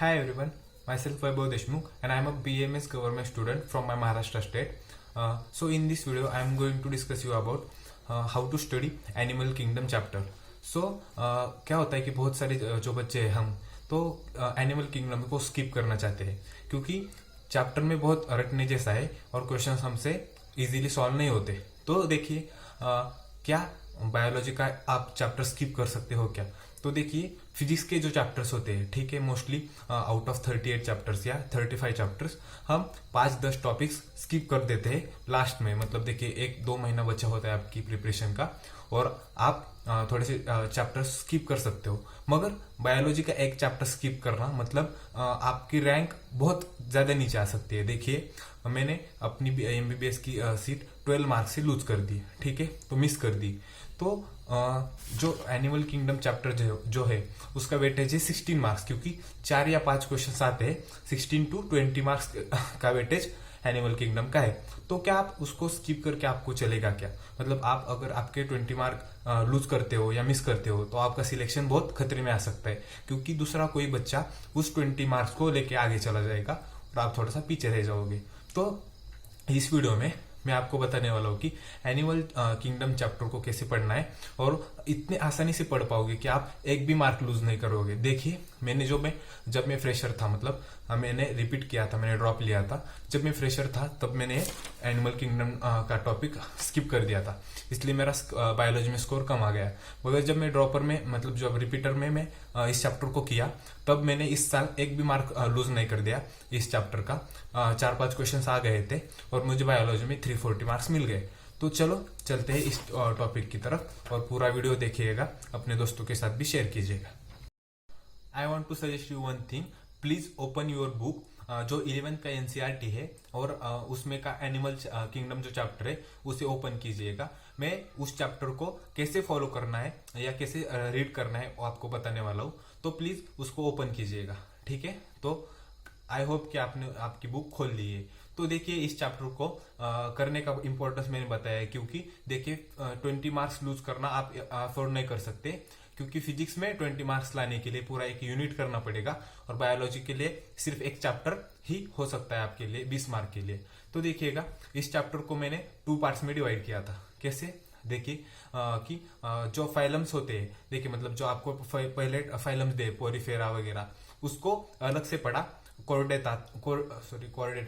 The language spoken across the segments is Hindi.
Hi everyone, myself Vaibhav Deshmukh and I am a BMS government student from my Maharashtra state. So in this video I am going to discuss you about how to study Animal Kingdom chapter. So क्या होता है कि बहुत सारे जो बच्चे हैं हम तो एनिमल किंगडम को स्किप करना चाहते हैं क्योंकि चैप्टर में बहुत रटने जैसा है और क्वेश्चन हमसे इजीली सॉल्व नहीं होते। तो देखिए क्या बायोलॉजी का आप चैप्टर स्किप कर सकते हो क्या? तो देखिए फिजिक्स के जो चैप्टर्स होते हैं, ठीक है, मोस्टली आउट ऑफ 38 चैप्टर्स या 35 चैप्टर्स हम 5-10 टॉपिक्स स्किप कर देते हैं लास्ट में। मतलब देखिए 1-2 महीना बचा होता है आपकी प्रिपरेशन का और आप थोड़े से चैप्टर्स स्किप कर सकते हो। मगर बायोलॉजी का एक चैप्टर स्किप करना मतलब आपकी रैंक बहुत ज्यादा नीचे आ सकती है। देखिए मैंने अपनी एमबीबीएस की सीट 12 मार्क्स से लूज कर दी, ठीक है, तो मिस कर दी। तो जो एनिमल किंगडम चैप्टर जो है उसका वेटेज है 16 मार्क्स, क्योंकि 4 या 5 क्वेश्चन आते हैं। 16 to 20 मार्क्स का वेटेज एनिमल किंगडम का है। तो क्या आप उसको स्किप करके आपको चलेगा क्या? मतलब आप अगर आपके 20 मार्क लूज करते हो या मिस करते हो तो आपका सिलेक्शन बहुत खतरे में आ सकता है, क्योंकि दूसरा कोई बच्चा उस 20 मार्क्स को लेके आगे चला जाएगा और आप थोड़ा सा पीछे रह जाओगे। तो इस वीडियो में मैं आपको बताने वाला हूँ कि एनिमल किंगडम चैप्टर को कैसे पढ़ना है और इतने आसानी से पढ़ पाओगे कि आप एक भी मार्क लूज नहीं करोगे। देखिए मैंने जब मैं फ्रेशर था, मतलब मैंने रिपीट किया था, मैंने ड्रॉप लिया था। जब मैं फ्रेशर था तब मैंने एनिमल किंगडम का टॉपिक स्किप कर दिया था, इसलिए मेरा बायोलॉजी में स्कोर कम आ गया। मगर जब मैं ड्रॉपर में, मतलब जब रिपीटर में मैं इस चैप्टर को किया तब मैंने इस साल एक भी मार्क लूज नहीं कर दिया। इस चैप्टर का 4-5 क्वेश्चन आ गए थे और मुझे बायोलॉजी में 340 मार्क्स मिल गए। तो चलो चलते हैं इस टॉपिक की तरफ और पूरा वीडियो देखिएगा, अपने दोस्तों के साथ भी शेयर कीजिएगा। I want to suggest you one thing, please open your book. जो 11th का एनसीईआरटी है और उसमें का एनिमल किंगडम जो चैप्टर है उसे ओपन कीजिएगा। मैं उस चैप्टर को कैसे फॉलो करना है या कैसे रीड करना है वो आपको बताने वाला हूँ, तो प्लीज उसको ओपन कीजिएगा, ठीक है। तो आई होप कि आपने आपकी बुक खोल ली है। तो देखिए इस चैप्टर को करने का इम्पोर्टेंस मैंने बताया है, क्योंकि देखिए 20 मार्क्स लूज करना आप अफोर्ड नहीं कर सकते, क्योंकि फिजिक्स में 20 मार्क्स लाने के लिए पूरा एक यूनिट करना पड़ेगा और बायोलॉजी के लिए सिर्फ एक चैप्टर ही हो सकता है आपके लिए 20 मार्क के लिए। तो देखिएगा इस चैप्टर को मैंने 2 पार्ट्स में डिवाइड किया था। कैसे? देखिए कि जो फाइलम्स होते हैं, देखिए मतलब जो आपको पहले फाइलम्स दे पोरीफेरा वगैरह, उसको अलग से पढ़ा कॉर्डेटा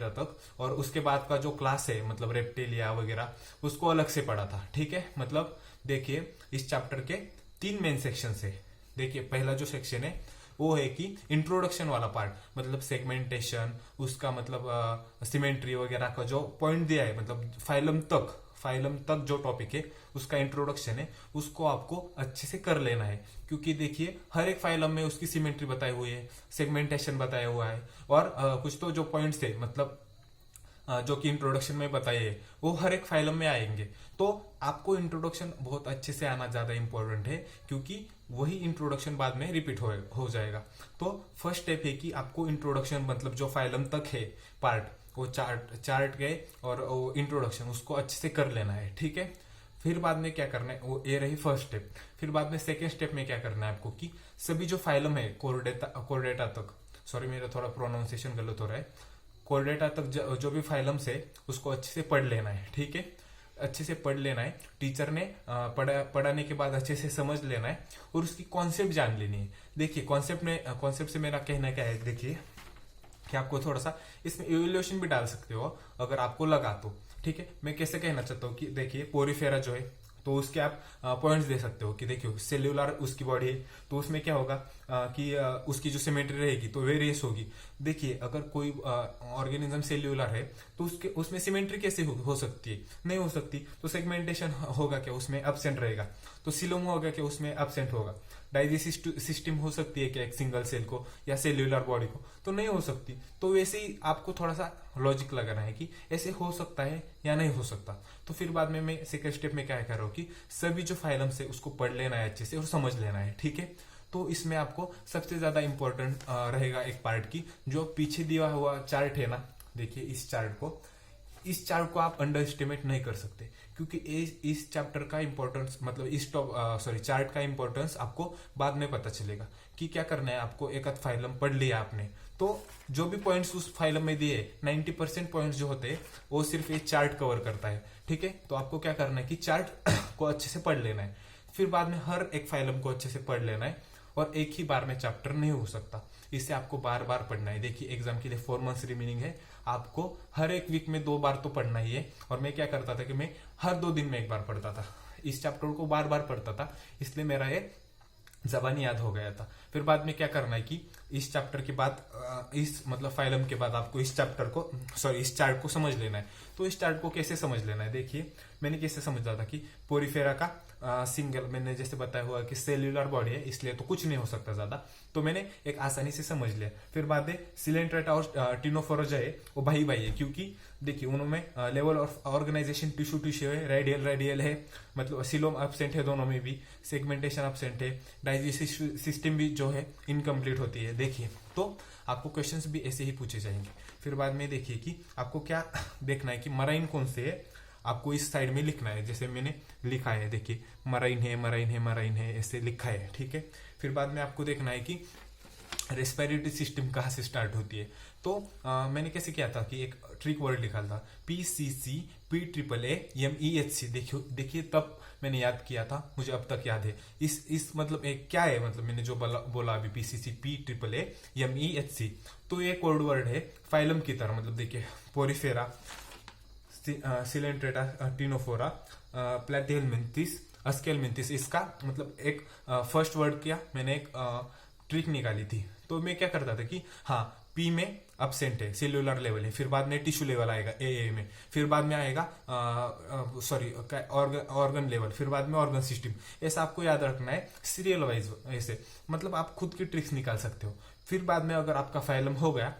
तक, और उसके बाद का जो क्लास है मतलब रेप्टिलिया वगैरह उसको अलग से पढ़ा था, ठीक है। मतलब देखिए इस चैप्टर के 3 मेन सेक्शन है। देखिए पहला जो सेक्शन है वो है कि इंट्रोडक्शन वाला पार्ट, मतलब सेगमेंटेशन, उसका मतलब सिमेट्री वगैरह का जो पॉइंट दिया है, मतलब फाइलम तक जो टॉपिक है उसका इंट्रोडक्शन है, उसको आपको अच्छे से कर लेना है। क्योंकि देखिए हर एक फाइलम में उसकी सिमेट्री बताई हुई है, सेगमेंटेशन बताया हुआ है और कुछ तो जो पॉइंट्स है मतलब जो कि इंट्रोडक्शन में बताइए वो हर एक फाइलम में आएंगे। तो आपको इंट्रोडक्शन बहुत अच्छे से आना ज्यादा इंपॉर्टेंट है, क्योंकि वही इंट्रोडक्शन बाद में रिपीट हो जाएगा। तो फर्स्ट स्टेप है कि आपको इंट्रोडक्शन, मतलब जो फाइलम तक है पार्ट, वो चार्ट गए और वो इंट्रोडक्शन उसको अच्छे से कर लेना है, ठीक है। फिर बाद में क्या करना है, वो ये रही फर्स्ट स्टेप। फिर बाद में सेकेंड स्टेप में क्या करना है आपको कि सभी जो फाइलम है कोर्डेटा तक, सॉरी मेरा थोड़ा प्रोनाउंसिएशन गलत हो रहा है, कोर्डेटा तक जो भी फाइलम्स है उसको अच्छे से पढ़ लेना है, ठीक है। अच्छे से पढ़ लेना है, टीचर ने पढ़ाने के बाद अच्छे से समझ लेना है और उसकी कॉन्सेप्ट जान लेनी है। देखिए कॉन्सेप्ट से मेरा कहना क्या है, देखिए कि आपको थोड़ा सा इसमें इवैल्यूएशन भी डाल सकते हो अगर आपको लगा तो, ठीक है। मैं कैसे कहना चाहता हूँ कि देखिए पोरीफेरा जो है तो उसके आप पॉइंट्स दे सकते हो कि देखियो सेल्यूलर उसकी बॉडी है तो उसमें क्या होगा कि उसकी जो सिमेट्री रहेगी तो वेरियस होगी। देखिए अगर कोई ऑर्गेनिज्म सेल्यूलर है तो उसमें सिमेट्री कैसे हो सकती है? नहीं हो सकती। तो सेगमेंटेशन होगा क्या? उसमें एब्सेंट रहेगा। तो सिलोम होगा क्या? उसमें एब्सेंट होगा। डाइजेस्टिव सिस्टम हो सकती है क्या एक सिंगल सेल को या सेल्यूलर बॉडी को? तो नहीं हो सकती। तो वैसे ही आपको थोड़ा सा लॉजिक लगाना है कि ऐसे हो सकता है या नहीं हो सकता। तो फिर बाद में मैं सेकंड स्टेप में क्या कर रहा हूँ कि सभी जो फाइलम्स है उसको पढ़ लेना है अच्छे से और समझ लेना है, ठीक है। तो इसमें आपको सबसे ज्यादा इंपॉर्टेंट रहेगा एक पार्ट की जो पीछे दिया हुआ चार्ट है ना, देखिए इस चार्ट को इस चार्ट को आप अंडर एस्टिमेट नहीं कर सकते, क्योंकि इस चैप्टर का इंपॉर्टेंस मतलब इस चार्ट का इंपॉर्टेंस आपको बाद में पता चलेगा कि क्या करना है आपको। एक आध फाइलम पढ़ लिया आपने तो जो भी पॉइंट्स उस फाइलम में दिए 90% पॉइंट्स जो होते हैं वो सिर्फ ये चार्ट कवर करता है, ठीक है। तो आपको क्या करना है कि चार्ट को अच्छे से पढ़ लेना है, फिर बाद में हर एक फाइलम को अच्छे से पढ़ लेना है, और एक ही बार में चैप्टर नहीं हो सकता, इससे आपको बार बार पढ़ना है। देखिए एग्जाम के लिए 4 मंथ्स रिमेनिंग है, आपको हर एक वीक में 2 बार तो पढ़ना ही है। और मैं क्या करता था कि मैं हर 2 दिन में एक बार पढ़ता था, इस चैप्टर को बार बार पढ़ता था, इसलिए मेरा ये जबानी याद हो गया था। फिर बाद में क्या करना है कि इस चैप्टर के बाद इस मतलब फाइलम के बाद आपको इस चार्ट को समझ लेना है। तो इस चार्ट को कैसे समझ लेना है, देखिए मैंने कैसे समझा था कि पोरीफेरा का सिंगल, मैंने जैसे बताया हुआ कि सेल्यूलर बॉडी है इसलिए तो कुछ नहीं हो सकता ज्यादा, तो मैंने एक आसानी से समझ लिया। फिर बाद में सिलेंट्रेटा और टिनोफोरा जो है वो भाई भाई है, क्योंकि देखिए उनमें लेवल ऑफ ऑर्गेनाइजेशन टिश्यू है, रेडियल है, मतलब सिलोम एब्सेंट है दोनों में भी, सेगमेंटेशन एब्सेंट है, डाइजेस्टिव सिस्टम भी जो है इनकम्प्लीट होती है। देखिए तो आपको क्वेश्चंस भी ऐसे ही पूछे जाएंगे। फिर बाद में देखिए कि आपको क्या देखना है कि मराइन कौन से है, आपको इस साइड में लिखना है, जैसे मैंने लिखा है, देखिए मराइन है ऐसे लिखा है, ठीक है। फिर बाद में आपको देखना है कि रेस्पिरेटरी सिस्टम कहाँ से स्टार्ट होती है। तो मैंने कैसे किया था कि एक ट्रिक वर्ड लिखा था PCC PAAMEHC, देखिए तब मैंने याद किया था, मुझे अब तक याद है। इस मतलब एक क्या है, मतलब मैंने जो बोला अभी PCC PAAMEHC, तो ये कोड वर्ड है फाइलम की तरह। मतलब देखिए पोरीफेरा, सिलेंट्रेटा, टिनोफोरा, प्लैटिहेलमिंथिस, अस्केलमिंथिस, इसका मतलब एक फर्स्ट वर्ड किया मैंने, एक ट्रिक निकाली थी। तो मैं क्या करता था कि हाँ पी में एब्सेंट है, सेल्यूलर लेवल है, फिर बाद में टिश्यू लेवल आएगा ए में, फिर बाद में आएगा ऑर्गन लेवल, फिर बाद में ऑर्गन सिस्टम। ऐसा आपको याद रखना है सीरियल वाइज, ऐसे मतलब आप खुद की ट्रिक्स निकाल सकते हो। फिर बाद में अगर आपका फाइलम हो गया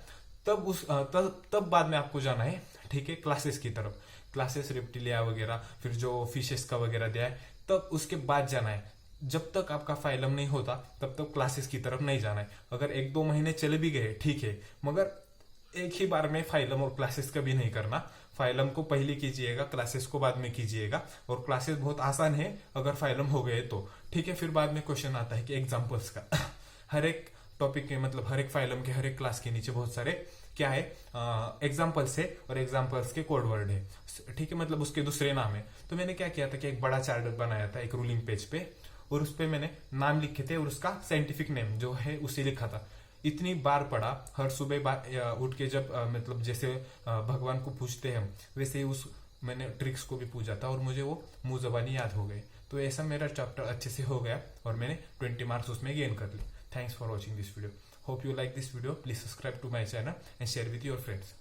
तब बाद में आपको जाना है, ठीक है, क्लासेस की तरफ, क्लासेस रेप्टिलिया वगैरह, फिर जो फिशेस का वगैरह दिया है तब उसके बाद जाना है। जब तक आपका फाइलम नहीं होता तब तक क्लासेस की तरफ नहीं जाना है। अगर 1-2 महीने चले भी गए ठीक है, मगर एक ही बार में फाइलम और क्लासेस का भी नहीं करना। फाइलम को पहले कीजिएगा, क्लासेस को बाद में कीजिएगा, और क्लासेस बहुत आसान है अगर फाइलम हो गए तो, ठीक है। फिर बाद में क्वेश्चन आता है कि एग्जाम्पल्स का हर एक टॉपिक के मतलब हर एक फाइलम के हर एक क्लास के नीचे बहुत सारे क्या है एग्जाम्पल्स है, और एग्जाम्पल्स के कोड वर्ड है, ठीक है, मतलब उसके दूसरे नाम है। तो मैंने क्या किया था कि एक बड़ा चार्ट बनाया था एक रूलिंग पेज पे, और उस पे मैंने नाम लिखे थे और उसका साइंटिफिक नेम जो है उसे लिखा था। इतनी बार पढ़ा, हर सुबह उठ के जब मतलब जैसे भगवान को पूछते हैं हम, वैसे ही उस मैंने ट्रिक्स को भी पूछा था और मुझे वो मुंह जबानी याद हो गए। तो ऐसा मेरा चैप्टर अच्छे से हो गया और मैंने 20 मार्क्स उसमें गेन कर ली। Thanks for watching this video. Hope you like this video. Please subscribe to my channel and share with your friends.